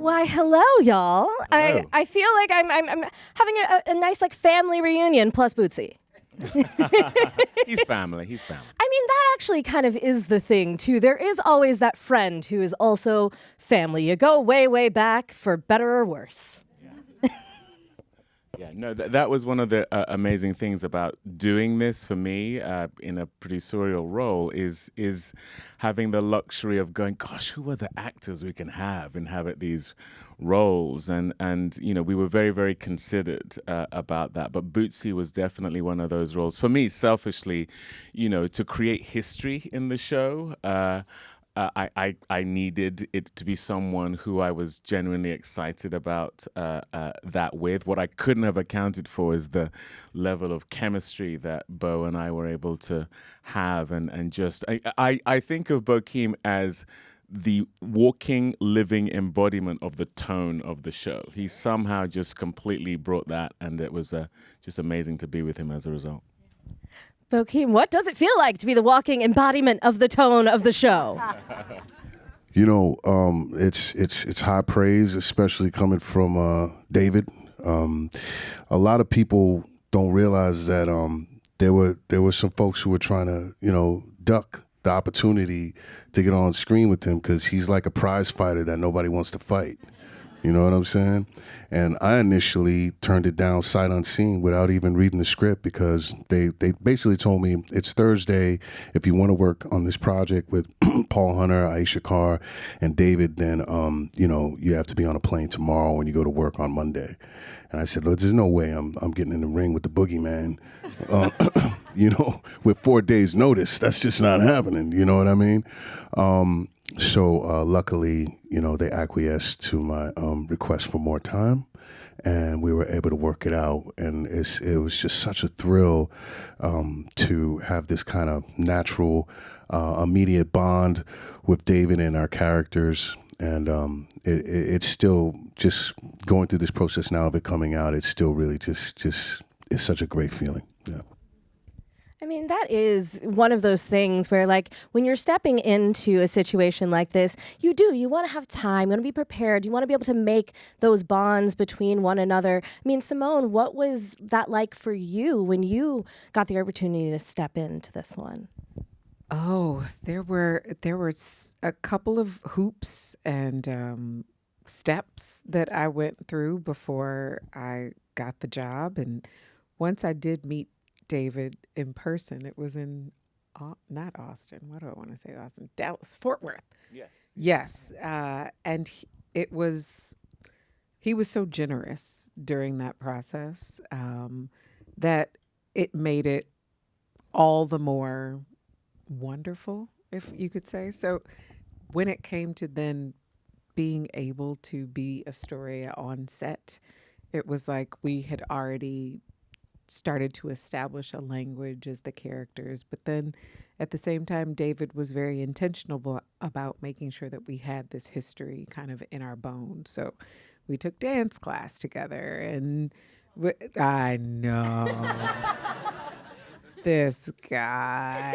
Why, hello, y'all. Hello. I feel like I'm having a nice like family reunion plus Bootsy. He's family. He's family. I mean, that actually kind of is the thing, too. There is always that friend who is also family. You go way, way back for better or worse. Yeah, no, that was one of the amazing things about doing this for me in a producerial role is having the luxury of going, gosh, who are the actors we can have inhabit these roles? And you know, we were very, very considered about that. But Bootsy was definitely one of those roles. For me, selfishly, you know, to create history in the show, I needed it to be someone who I was genuinely excited about that with. What I couldn't have accounted for is the level of chemistry that Bo and I were able to have. And just, I think of Bokeem as the walking, living embodiment of the tone of the show. He somehow just completely brought that, and it was just amazing to be with him as a result. Bokeem, what does it feel like to be the walking embodiment of the tone of the show? You know, it's high praise, especially coming from David. A lot of people don't realize that there were some folks who were trying to, you know, duck the opportunity to get on screen with him because he's like a prize fighter that nobody wants to fight. You know what I'm saying? And I initially turned it down sight unseen without even reading the script because they basically told me it's Thursday. If you want to work on this project with Paul Hunter, Aisha Carr, and David, then you know, you have to be on a plane tomorrow and you go to work on Monday. And I said, look, there's no way I'm getting in the ring with the boogeyman, you know, with 4 days notice. That's just not happening. You know what I mean? So luckily, you know, they acquiesced to my request for more time, and we were able to work it out. And it was just such a thrill to have this kind of natural, immediate bond with David and our characters. And it's still just going through this process now of it coming out. It's still really just it's such a great feeling. Yeah. I mean, that is one of those things where, like, when you're stepping into a situation like this, you want to have time, you want to be prepared, you want to be able to make those bonds between one another. I mean, Simone, what was that like for you when you got the opportunity to step into this one? Oh, there were a couple of hoops and steps that I went through before I got the job. And once I did meet David in person, it was in not Austin. What do I want to say? Austin, Dallas, Fort Worth. Yes. And he was so generous during that process that it made it all the more wonderful, if you could say. So when it came to then being able to be Astoria on set, it was like we had already started to establish a language as the characters, but then at the same time, David was very intentional about making sure that we had this history kind of in our bones. So we took dance class together, and I know this guy.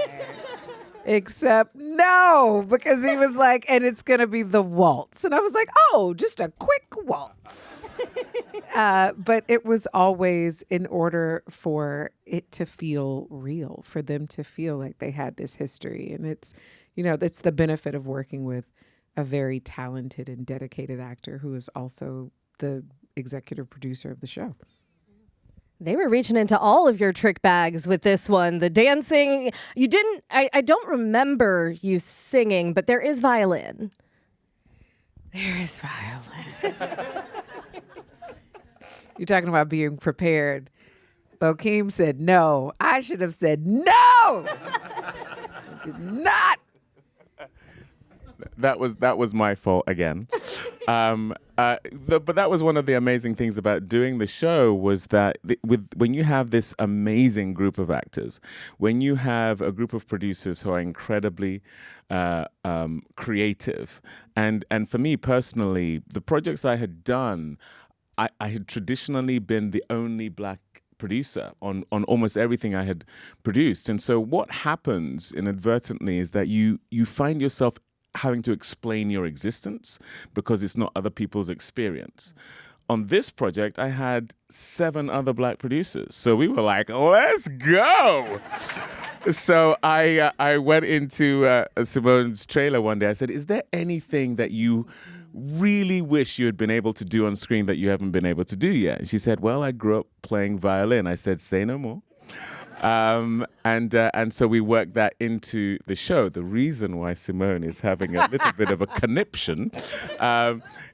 Except no, because he was like, and it's going to be the waltz. And I was like, oh, just a quick waltz. But it was always in order for it to feel real, for them to feel like they had this history. And it's, you know, it's the benefit of working with a very talented and dedicated actor who is also the executive producer of the show. They were reaching into all of your trick bags with this one. The dancing, you didn't, I don't remember you singing, but there is violin. There is violin. You're talking about being prepared. Bokeem said no. I should have said no. I did not. That was my fault again. But that was one of the amazing things about doing the show was that when you have this amazing group of actors, when you have a group of producers who are incredibly creative, and for me personally, the projects I had done, I had traditionally been the only Black producer on almost everything I had produced. And so what happens inadvertently is that you find yourself having to explain your existence because it's not other people's experience. On this project, I had 7 other Black producers. So we were like, let's go. So I went into Simone's trailer one day. I said, is there anything that you really wish you had been able to do on screen that you haven't been able to do yet? And she said, well, I grew up playing violin. I said, say no more. And so we worked that into the show. The reason why Simone is having a little bit of a conniption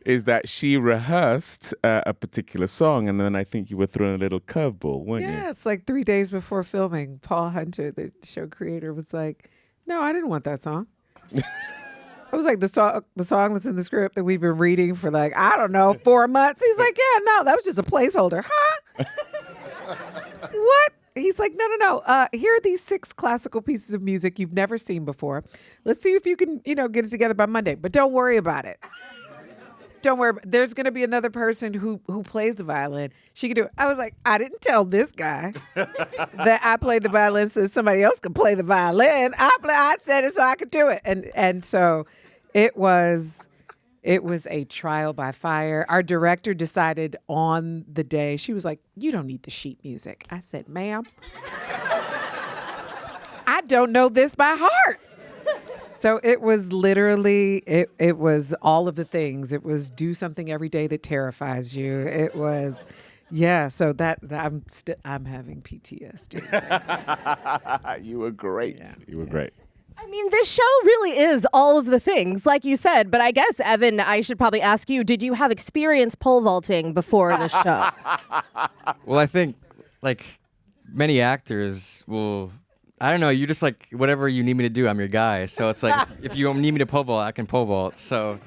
is that she rehearsed a particular song, and then I think you were throwing a little curveball, weren't you? Yeah, it's like 3 days before filming. Paul Hunter, the show creator, was like, no, I didn't want that song. I was like, the song that's in the script that we've been reading for like, I don't know, 4 months. He's like, yeah, no, that was just a placeholder. Huh? What? He's like, no. Here are these 6 classical pieces of music you've never seen before. Let's see if you can, get it together by Monday. But don't worry about it. Don't worry. There's going to be another person who plays the violin. She can do it. I was like, I didn't tell this guy that I played the violin so somebody else could play the violin. I said it so I could do it. And so it was a trial by fire. Our director decided on the day, she was like, you don't need the sheet music. I said, ma'am, I don't know this by heart. So it was literally, it was all of the things. It was do something every day that terrifies you. It was, yeah, so that I'm having PTSD. You were great. Yeah. You were great. I mean, this show really is all of the things, like you said. But I guess, Evan, I should probably ask you, did you have experience pole vaulting before the show? Well, I think, like, many actors will, I don't know, you just, like, whatever you need me to do, I'm your guy. So it's like, if you need me to pole vault, I can pole vault. So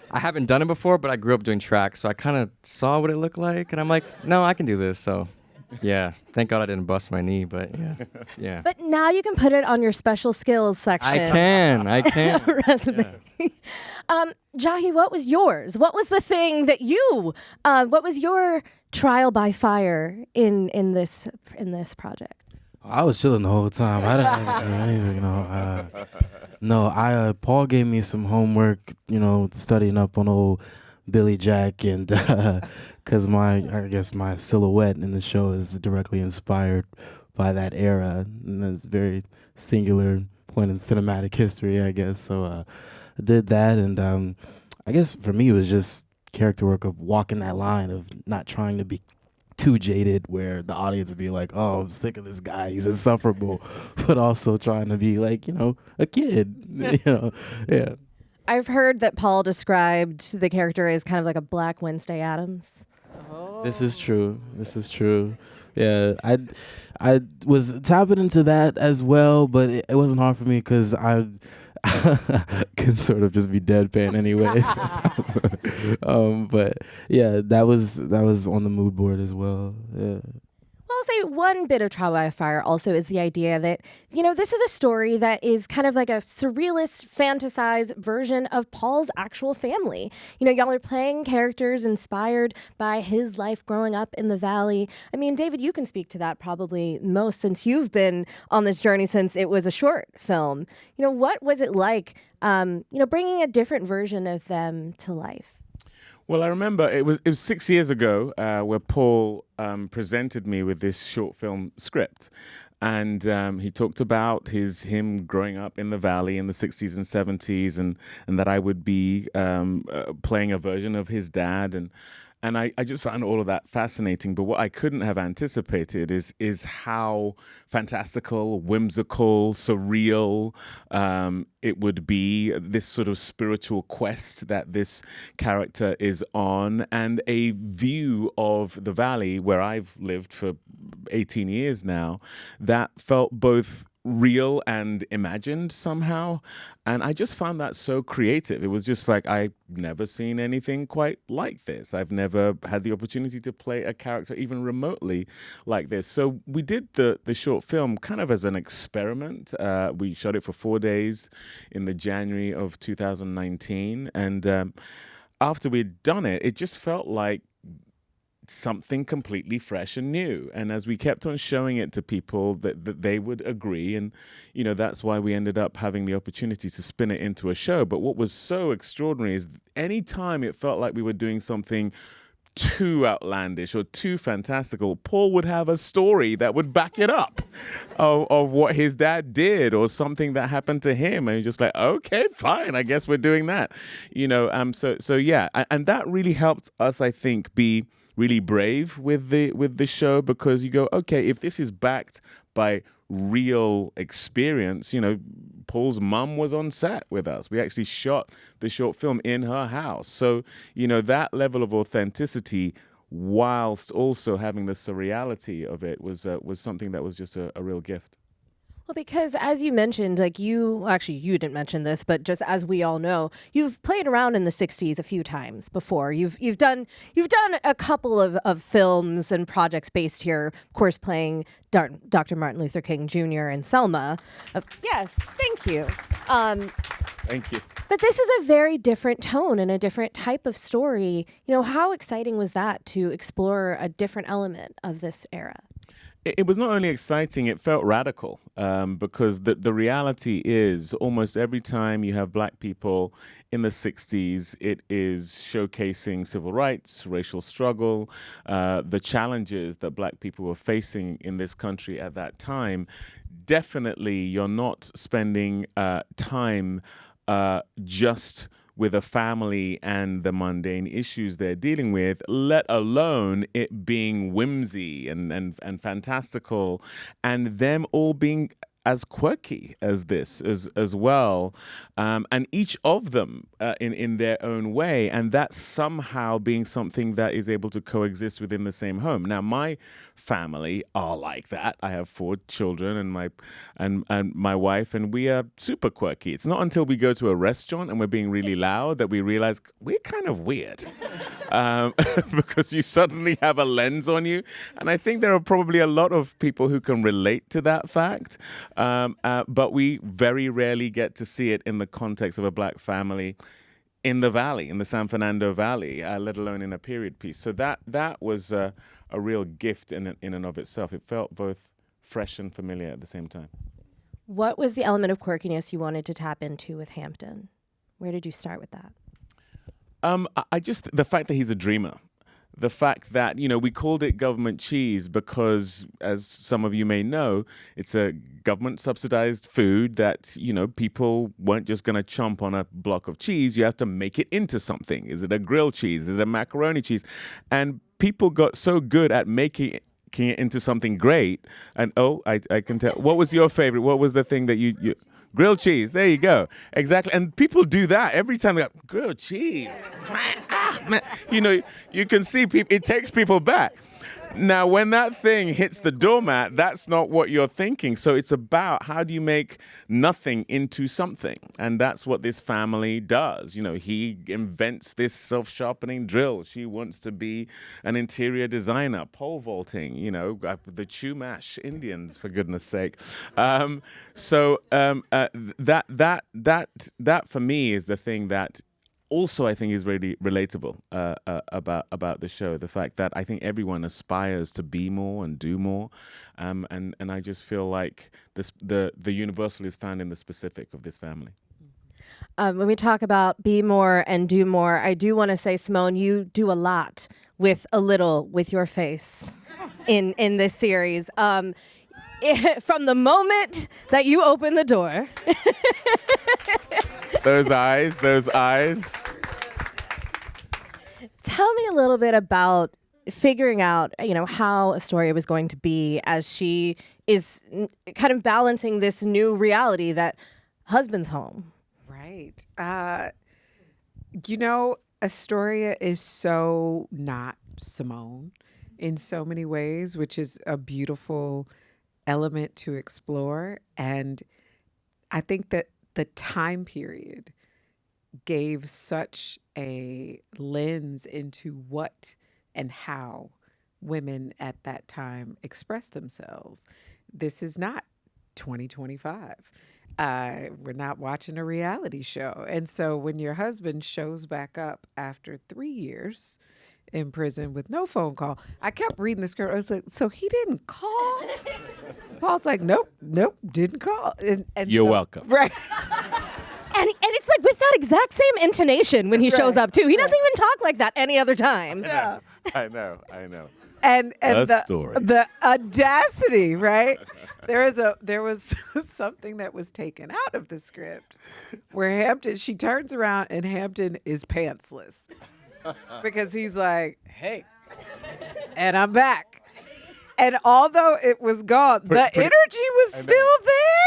I haven't done it before, but I grew up doing track. So I kind of saw what it looked like. And I'm like, no, I can do this. So, yeah. Thank God I didn't bust my knee, but yeah. But now you can put it on your special skills section. I can. Resume. Yeah. Jahi, what was yours? What was the thing that what was your trial by fire in this project? I was chilling the whole time. I didn't do anything, Paul gave me some homework, studying up on old Billy Jack, and because I guess my silhouette in the show is directly inspired by that era, and that's a very singular point in cinematic history, I guess. So I did that, and I guess for me it was just character work of walking that line of not trying to be too jaded where the audience would be like, oh, I'm sick of this guy, he's insufferable, but also trying to be like, a kid, yeah. I've heard that Paul described the character as kind of like a Black Wednesday Addams. Oh. This is true. Yeah, I was tapping into that as well, but it wasn't hard for me because I can sort of just be deadpan anyway. But yeah, that was on the mood board as well. Yeah. Well, I'll say one bit of trial by fire also is the idea that, this is a story that is kind of like a surrealist, fantasized version of Paul's actual family. Y'all are playing characters inspired by his life growing up in the Valley. I mean, David, you can speak to that probably most since you've been on this journey since it was a short film. What was it like, bringing a different version of them to life? Well, I remember it was 6 years ago where Paul presented me with this short film script. And he talked about him growing up in the Valley in the 60s and 70s and that I would be playing a version of his dad. And I just found all of that fascinating. But what I couldn't have anticipated is how fantastical, whimsical, surreal it would be, this sort of spiritual quest that this character is on, and a view of the Valley where I've lived for 18 years now that felt both real and imagined somehow. And I just found that so creative. It was just like, I've never seen anything quite like this. I've never had the opportunity to play a character even remotely like this. So we did the short film kind of as an experiment. We shot it for 4 days in the January of 2019. And after we'd done it, it just felt like something completely fresh and new. And as we kept on showing it to people, that they would agree. And, that's why we ended up having the opportunity to spin it into a show. But what was so extraordinary is any time it felt like we were doing something too outlandish or too fantastical, Paul would have a story that would back it up of what his dad did or something that happened to him. And you're just like, okay, fine, I guess we're doing that. So yeah. And that really helped us, I think, be really brave with the show, because you go, okay, if this is backed by real experience, Paul's mum was on set with us. We actually shot the short film in her house. So, that level of authenticity, whilst also having the surreality of it, was something that was just a real gift. Well, because as you mentioned, you didn't mention this, but just as we all know, you've played around in the 60s a few times before. You've done a couple of films and projects based here, of course, playing Dr. Martin Luther King Jr. and Selma. Yes, thank you. Thank you. But this is a very different tone and a different type of story. How exciting was that to explore a different element of this era? It was not only exciting, it felt radical, because the reality is almost every time you have black people in the 60s, it is showcasing civil rights, racial struggle, the challenges that black people were facing in this country at that time. Definitely, you're not spending time just with a family and the mundane issues they're dealing with, let alone it being whimsy and fantastical, and them all being as quirky as this as well, and each of them in their own way, and that somehow being something that is able to coexist within the same home. Now, my family are like that. I have 4 children and my wife, and we are super quirky. It's not until we go to a restaurant and we're being really loud that we realize we're kind of weird, because you suddenly have a lens on you, and I think there are probably a lot of people who can relate to that fact. But we very rarely get to see it in the context of a black family in the Valley, in the San Fernando Valley, let alone in a period piece. So that was a real gift in and of itself. It felt both fresh and familiar at the same time. What was the element of quirkiness you wanted to tap into with Hampton? Where did you start with that? The fact that he's a dreamer. The fact that, we called it government cheese because, as some of you may know, it's a government-subsidized food that, people weren't just going to chomp on a block of cheese. You have to make it into something. Is it a grilled cheese? Is it a macaroni cheese? And people got so good at making it into something great. And, I can tell. What was your favorite? What was the thing that you grilled cheese? There you go. Exactly. And people do that every time. They go, grilled cheese. Man. You can see people, it takes people back. Now, when that thing hits the doormat, that's not what you're thinking. So it's about how do you make nothing into something? And that's what this family does. He invents this self-sharpening drill. She wants to be an interior designer, pole vaulting, the Chumash Indians, for goodness sake. That for me is the thing that also I think is really relatable about the show. The fact that I think everyone aspires to be more and do more, and I just feel like the universal is found in the specific of this family. When we talk about be more and do more, I do want to say, Simone, you do a lot with a little with your face in this series. From the moment that you open the door. Those eyes. Tell me a little bit about figuring out, how Astoria was going to be as she is kind of balancing this new reality that husband's home. Right. Astoria is so not Simone in so many ways, which is a beautiful element to explore. And I think that the time period gave such a lens into what and how women at that time expressed themselves. This is not 2025. We're not watching a reality show. And so when your husband shows back up after 3 years in prison with no phone call. I kept reading the script. I was like, so he didn't call? Paul's like, nope, didn't call. And You're welcome. Right. And it's like with that exact same intonation when he shows up too. He doesn't even talk like that any other time. Yeah. I know. And story. the audacity, right? There was something that was taken out of the script where Hampton, she turns around and Hampton is pantsless because he's like, hey, and I'm back. And although it was gone, the energy was still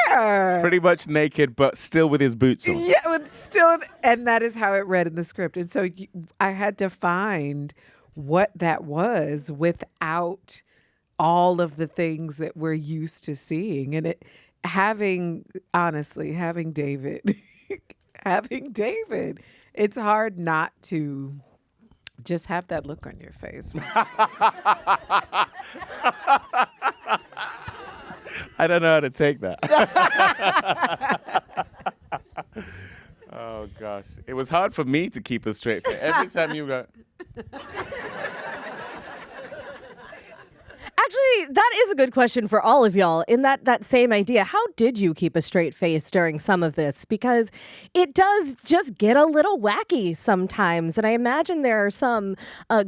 there. Pretty much naked, but still with his boots on. Yeah, but still, and that is how it read in the script. And so I had to find what that was without all of the things that we're used to seeing. And having David, it's hard not to just have that look on your face. I don't know how to take that. Oh, gosh. It was hard for me to keep a straight face. Every time you go... Actually, that is a good question for all of y'all. In that same idea, how did you keep a straight face during some of this? Because it does just get a little wacky sometimes. And I imagine there are some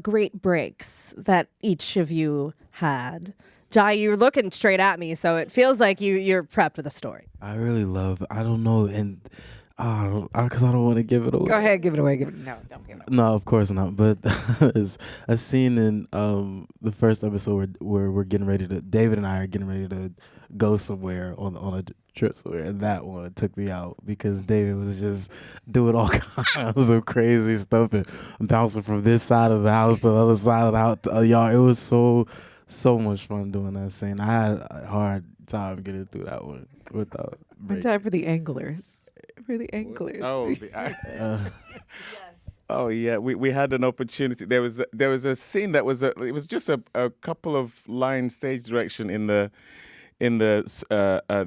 great breaks that each of you had. Jahi, you're looking straight at me, so it feels like you're prepped with a story. I really love, I don't know, and because I don't want to give it away. Go ahead, give it away. No, don't give it away. No, of course not. But there's a scene in the first episode where David and I are getting ready to go somewhere on a trip somewhere, and that one took me out because David was just doing all kinds of crazy stuff and bouncing from this side of the house to the other side of the house. Y'all, it was so much fun doing that scene. I had a hard time getting through that one without break. Time for the anglers. Oh, oh yeah, we had an opportunity. There was a scene that was it was just a couple of lines stage direction in the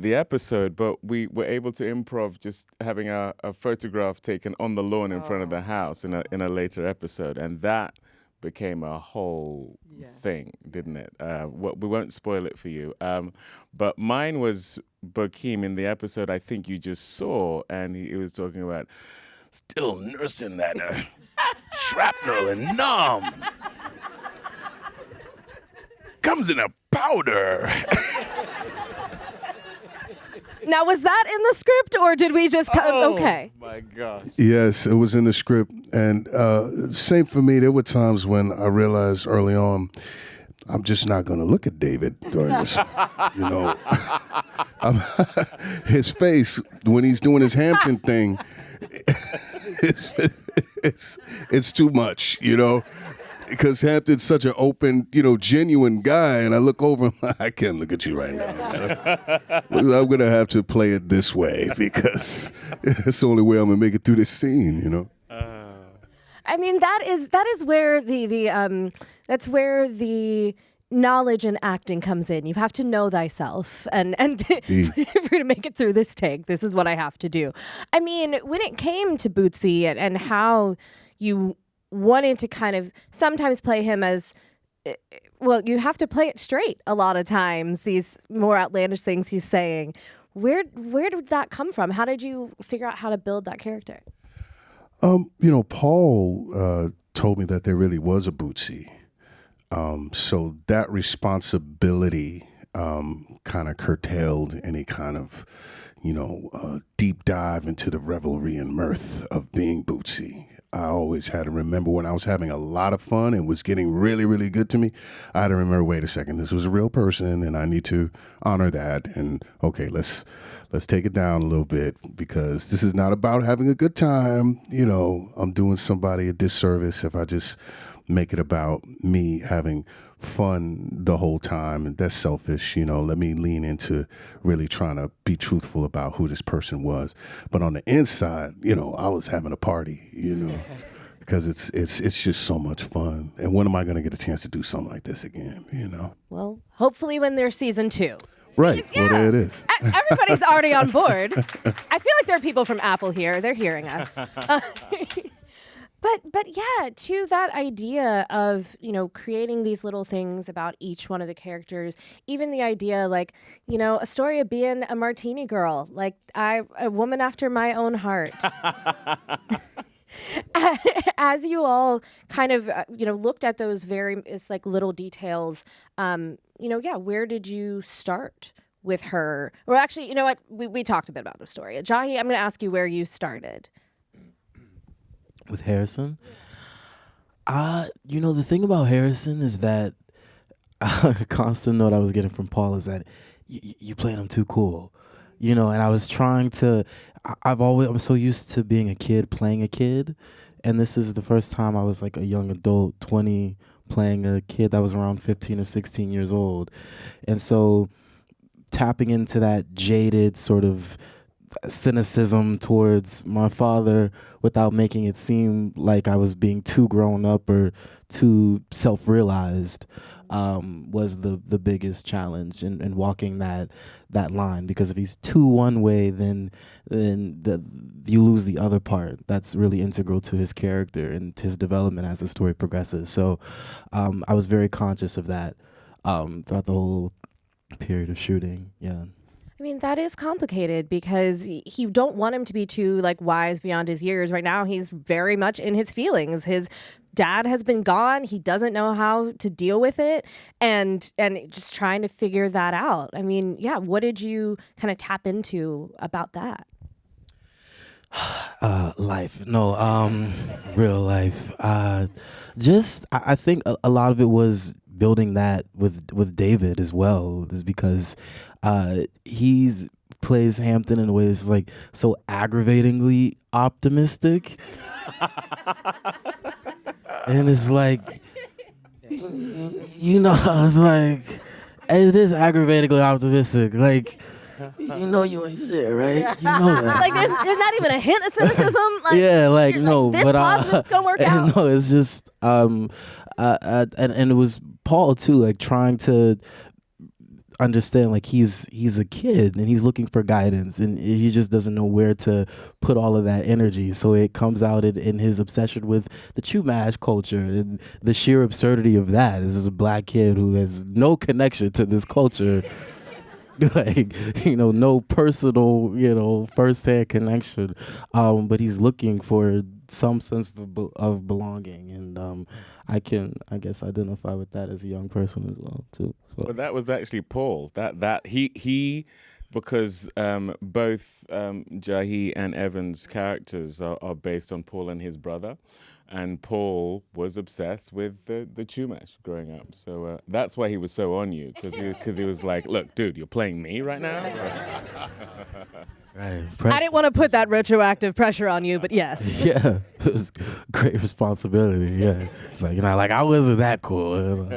episode, but we were able to improv just having a photograph taken on the lawn in front of the house in a later episode, and that became a whole thing, didn't it? We won't spoil it for you. But mine was Bokeem in the episode I think you just saw, and he was talking about still nursing that shrapnel and numb. Comes in a powder. Now, was that in the script, or did we just okay? Oh, my gosh. Yes, it was in the script. And same for me. There were times when I realized early on, I'm just not going to look at David during this. You know, his face when he's doing his Hampton thing, it's too much, you know. Because Hampton's such an open, genuine guy, and I look over and I can't look at you right now. I'm gonna have to play it this way because it's the only way I'm gonna make it through this scene, I mean, that is where that's where the knowledge and acting comes in. You have to know thyself, and if you're gonna make it through this take, this is what I have to do. I mean, when it came to Bootsy and how you wanted to kind of sometimes play him as, well, you have to play it straight a lot of times, these more outlandish things he's saying. Where did that come from? How did you figure out how to build that character? Paul told me that there really was a Bootsy. So that responsibility kind of curtailed any kind of, deep dive into the revelry and mirth of being Bootsy. I always had to remember when I was having a lot of fun and was getting really, really good to me, I had to remember, wait a second, this was a real person and I need to honor that. And okay, let's take it down a little bit because this is not about having a good time. I'm doing somebody a disservice if I just make it about me having fun the whole time, and that's selfish. Let me lean into really trying to be truthful about who this person was. But on the inside, I was having a party, because it's just so much fun. And when am I going to get a chance to do something like this again, Well, hopefully when there's season 2. Right. Yeah. Well, there it is. Everybody's already on board. I feel like there are people from Apple here. They're hearing us. But yeah, to that idea of, creating these little things about each one of the characters, even the idea like, a story of being a martini girl, like a woman after my own heart. As you all kind of, looked at those various like little details, where did you start with her? Or actually, you know what? We talked a bit about the story. Jahi, I'm going to ask you where you started. With Harrison? The thing about Harrison is that a constant note I was getting from Paul is that you playing him too cool. And I was trying to, I'm so used to being a kid playing a kid. And this is the first time I was like a young adult, 20, playing a kid that was around 15 or 16 years old. And so tapping into that jaded sort of cynicism towards my father without making it seem like I was being too grown up or too self-realized was the biggest challenge in walking that line, because if he's too one way, then you lose the other part that's really integral to his character and his development as the story progresses. So I was very conscious of that throughout the whole period of shooting. Yeah. I mean, that is complicated because you don't want him to be too like wise beyond his years. Right now, he's very much in his feelings. His dad has been gone. He doesn't know how to deal with it, and just trying to figure that out. I mean, yeah, what did you kind of tap into about that? Life. No, real life. I think a lot of it was building that with David as well, is because he's plays Hampton in a way that's like so aggravatingly optimistic. And it's like, I was like, it is aggravatingly optimistic. Like, you ain't shit, right? You know that. Like, there's not even a hint of cynicism. Like, yeah, like no, this but positive's gonna work out. No, it's just and it was Paul too, like trying to understand like he's a kid and he's looking for guidance and he just doesn't know where to put all of that energy, so it comes out in his obsession with the Chumash culture and the sheer absurdity of that. This is a black kid who has no connection to this culture. Like, no personal, first-hand connection, but he's looking for some sense of belonging, and I guess identify with that as a young person as well too. But that was actually Paul. That he because both Jahi and Evan's characters are based on Paul and his brother. And Paul was obsessed with the Chumash growing up. So that's why he was so on you, because he was like, look, dude, you're playing me right now? So. Right. I didn't want to put that retroactive pressure on you, but yes. Yeah, it was great responsibility. Yeah, it's like, I wasn't that cool.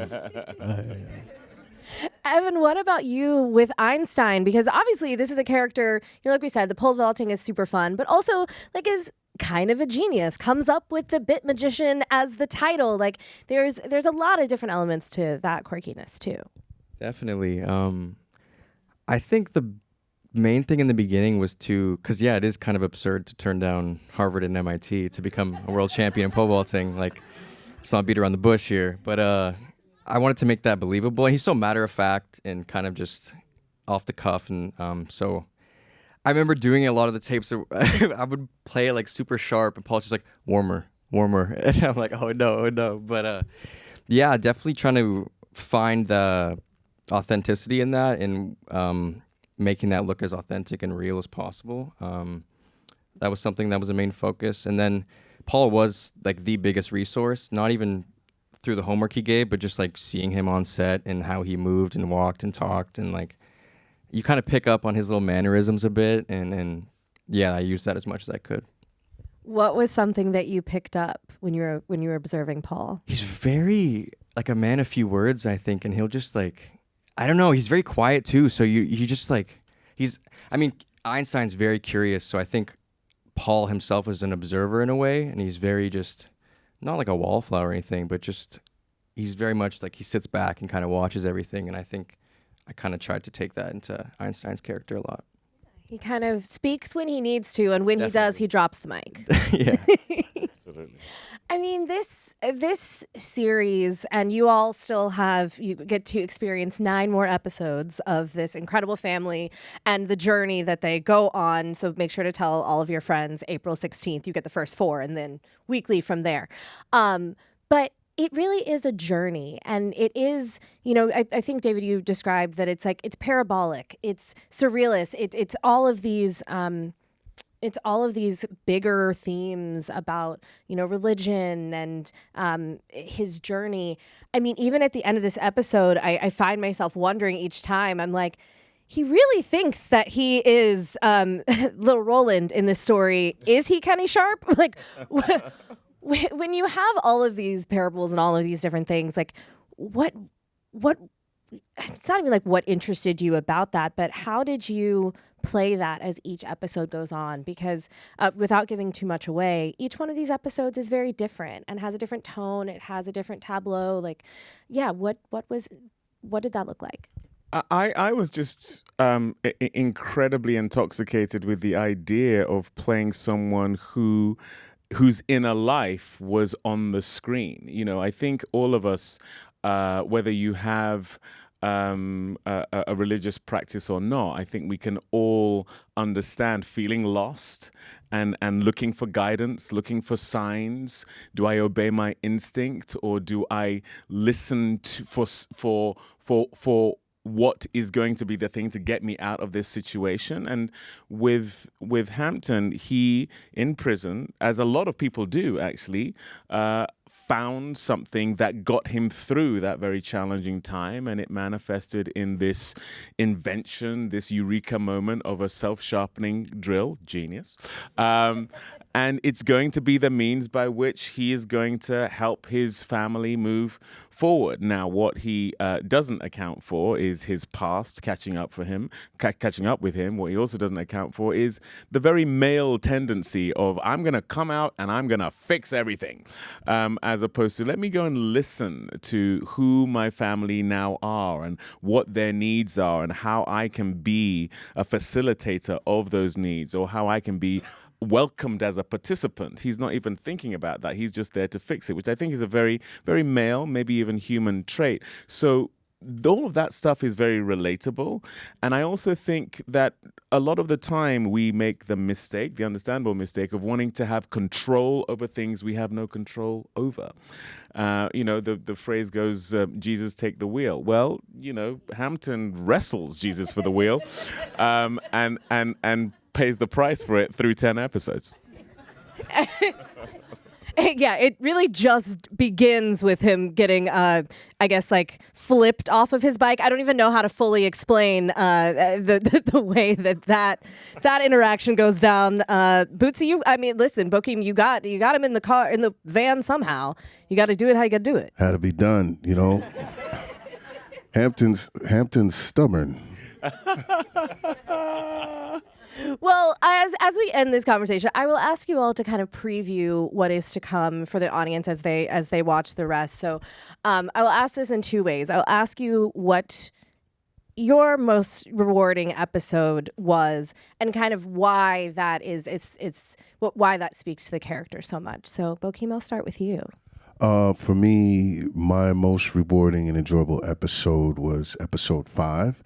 Evan, what about you with Einstein? Because obviously this is a character, like we said, the pole vaulting is super fun, but also like is kind of a genius, comes up with the bit magician as the title. Like there's a lot of different elements to that quirkiness too. Definitely. I think the main thing in the beginning was because it is kind of absurd to turn down Harvard and MIT to become a world champion in pole vaulting. Like, let's not beat around the bush here. But I wanted to make that believable. And he's so matter of fact and kind of just off the cuff. And so I remember doing a lot of the tapes. I would play it like super sharp, and Paul's just like, warmer. And I'm like, oh no. But definitely trying to find the authenticity in that and making that look as authentic and real as possible. That was something that was a main focus. And then Paul was like the biggest resource, not even through the homework he gave, but just like seeing him on set and how he moved and walked and talked, and like you kind of pick up on his little mannerisms a bit, and I used that as much as I could. What was something that you picked up when you were observing Paul? He's very like a man of few words, I think, and he'll just like, I don't know, he's very quiet too. So you just like, Einstein's very curious, so I think Paul himself is an observer in a way, and he's very just not like a wallflower or anything, but just he's very much like he sits back and kind of watches everything, and I think I kind of tried to take that into Einstein's character a lot. He kind of speaks when he needs to, and when he does, he drops the mic. Yeah. Absolutely. I mean, this series, and you all still you get to experience 9 more episodes of this incredible family and the journey that they go on. So make sure to tell all of your friends April 16th, you get the first 4, and then weekly from there. But it really is a journey, and it is, I think, David, you described that it's like, it's parabolic, it's surrealist, it's all of these, it's all of these bigger themes about, religion and his journey. I mean, even at the end of this episode, I find myself wondering each time, I'm like, he really thinks that he is Little Roland in this story. Is he Kenny Sharp? Like, when you have all of these parables and all of these different things, like what, it's not even like what interested you about that, but how did you play that as each episode goes on? Because without giving too much away, each one of these episodes is very different and has a different tone. It has a different tableau. Like, yeah, what did that look like? I was just incredibly intoxicated with the idea of playing someone whose inner life was on the screen. I think all of us, whether you have a religious practice or not, I think we can all understand feeling lost and looking for guidance, looking for signs. Do I obey my instinct, or do I listen for what is going to be the thing to get me out of this situation? And with Hampton, he, in prison, as a lot of people do actually, found something that got him through that very challenging time, and it manifested in this invention, this eureka moment of a self-sharpening drill. Genius. And it's going to be the means by which he is going to help his family move forward. Now, what he doesn't account for is his past catching up with him. What he also doesn't account for is the very male tendency of, I'm going to come out and I'm going to fix everything, as opposed to, let me go and listen to who my family now are and what their needs are and how I can be a facilitator of those needs, or how I can be welcomed as a participant. He's not even thinking about that. He's just there to fix it, which I think is a very, very male, maybe even human trait. So all of that stuff is very relatable. And I also think that a lot of the time we make the mistake, the understandable mistake, of wanting to have control over things we have no control over. The phrase goes, Jesus, take the wheel. Well, Hampton wrestles Jesus for the wheel, and pays the price for it through 10 episodes. Yeah, it really just begins with him getting, flipped off of his bike. I don't even know how to fully explain the way that interaction goes down. Bootsy, listen, Bokeem, you got him in the van somehow. You got to do it how you got to do it. Had to be done, Hampton's stubborn. Well, as we end this conversation, I will ask you all to kind of preview what is to come for the audience as they watch the rest. So I will ask this in 2 ways. I'll ask you what your most rewarding episode was, and kind of why that is. Why that speaks to the character so much. So Bokeem, I'll start with you. For me, my most rewarding and enjoyable episode was episode 5,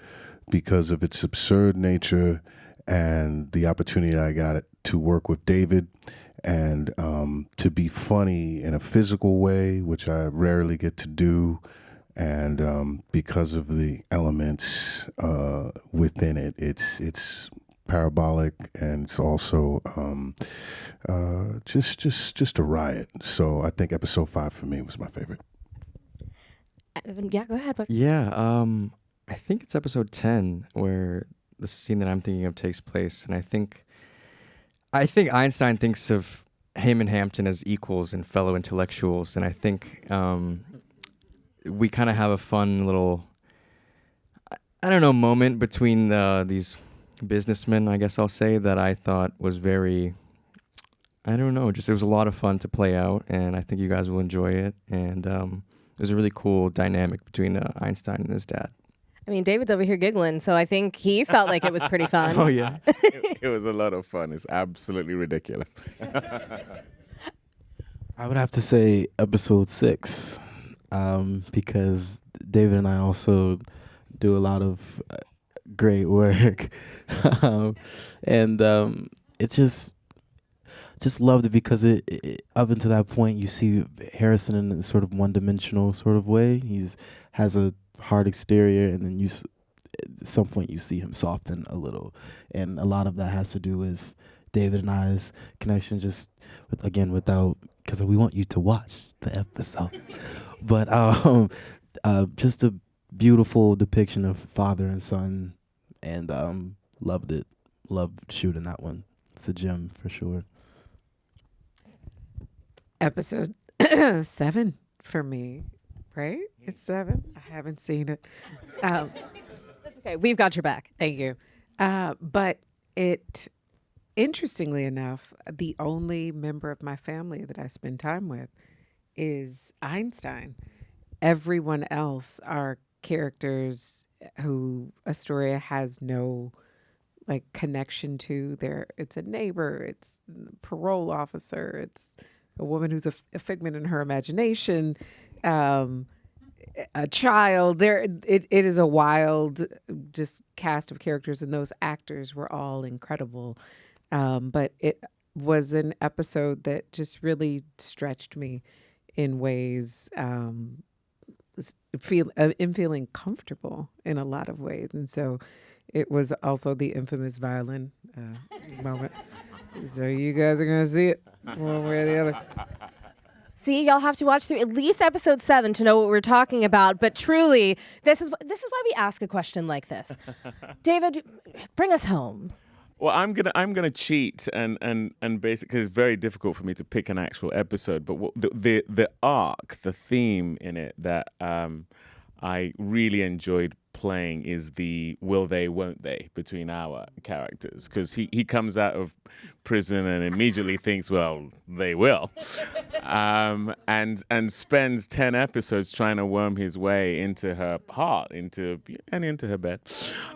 because of its absurd nature and the opportunity I got to work with David, and to be funny in a physical way, which I rarely get to do. And because of the elements within it, it's parabolic, and it's also just a riot. So I think episode 5 for me was my favorite. Yeah, go ahead. Yeah, I think it's episode 10 where the scene that I'm thinking of takes place, and I think Einstein thinks of him and Hampton as equals and fellow intellectuals, and I think we kind of have a fun little, moment between these businessmen, I guess I'll say, that I thought was very, it was a lot of fun to play out, and I think you guys will enjoy it, and there's a really cool dynamic between Einstein and his dad. I mean, David's over here giggling, so I think he felt like it was pretty fun. Oh, yeah. It was a lot of fun. It's absolutely ridiculous. I would have to say episode 6, because David and I also do a lot of great work, and it just loved it because it up until that point you see Harrison in a sort of one-dimensional sort of way. He's has a hard exterior, and then at some point you see him soften a little, and a lot of that has to do with David and I's connection. Just without, because we want you to watch the episode, but just a beautiful depiction of father and son, and loved it. Loved shooting that one. It's a gem for sure. Episode 7 for me, right? It's 7. I haven't seen it. That's okay. We've got your back. Thank you. But interestingly enough, the only member of my family that I spend time with is Einstein. Everyone else are characters who Astoria has no connection to. It's a neighbor, it's a parole officer, it's a woman who's a figment in her imagination, a child. It is a wild just cast of characters, and those actors were all incredible. But it was an episode that just really stretched me in ways, feeling comfortable in a lot of ways. And so it was also the infamous violin moment. So you guys are going to see it one way or the other. See, y'all have to watch through at least episode 7 to know what we're talking about. But truly, this is why we ask a question like this. David, bring us home. Well, I'm gonna cheat and basically, it's very difficult for me to pick an actual episode, but the arc, the theme in it that I really enjoyed playing is the will they, won't they between our characters, because he comes out of prison and immediately thinks, well, they will, and spends 10 episodes trying to worm his way into her heart, into her bed,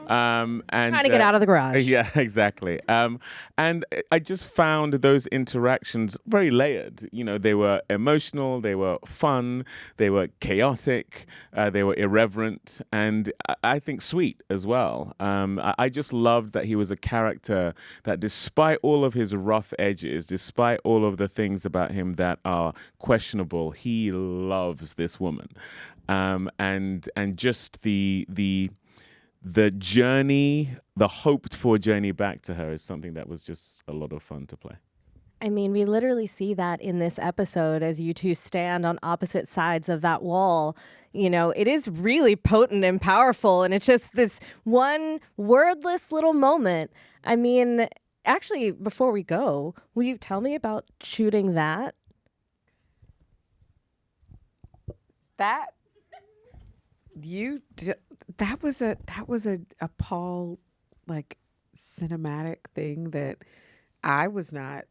and trying to get out of the garage. Yeah, exactly. And I just found those interactions very layered. You know, they were emotional, they were fun, they were chaotic, they were irreverent, and I think sweet as well. I just loved that he was a character that, despite all of his rough edges, despite all of the things about him that are questionable, he loves this woman, and just the journey, the hoped for journey back to her is something that was just a lot of fun to play. I mean, we literally see that in this episode as you two stand on opposite sides of that wall. You know, it is really potent and powerful, and it's just this one wordless little moment. I mean, actually, before we go, will you tell me about shooting that? That was a Paul cinematic thing that I wasn't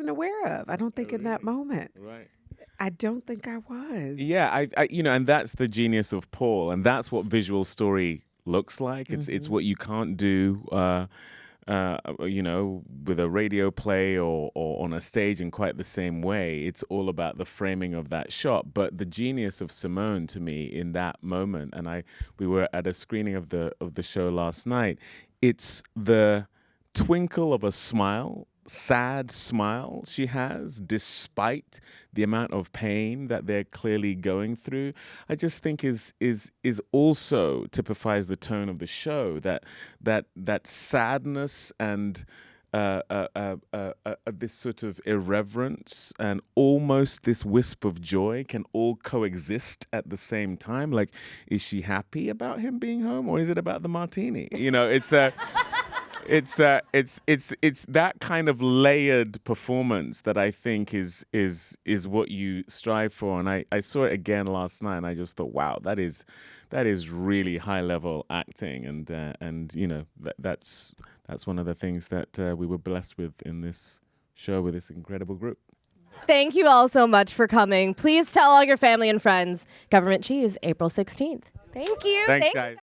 aware of. I don't think in that moment. Right. I don't think I was. Yeah, I and that's the genius of Paul, and that's what visual story looks like. It's what you can't do, with a radio play or on a stage in quite the same way. It's all about the framing of that shot. But the genius of Simone, to me, in that moment, and we were at a screening of the show last night. It's the twinkle of a smile, sad smile she has, despite the amount of pain that they're clearly going through. I just think is also typifies the tone of the show, that sadness and this sort of irreverence and almost this wisp of joy can all coexist at the same time. Like, is she happy about him being home, or is it about the martini? You know, it's that kind of layered performance that I think is what you strive for. And I saw it again last night, and I just thought, wow, that is really high level acting, and you know, that's one of the things that we were blessed with in this show with this incredible group. Thank you all so much for coming. Please tell all your family and friends. Government Cheese, April 16th. Thank you. Thanks, guys.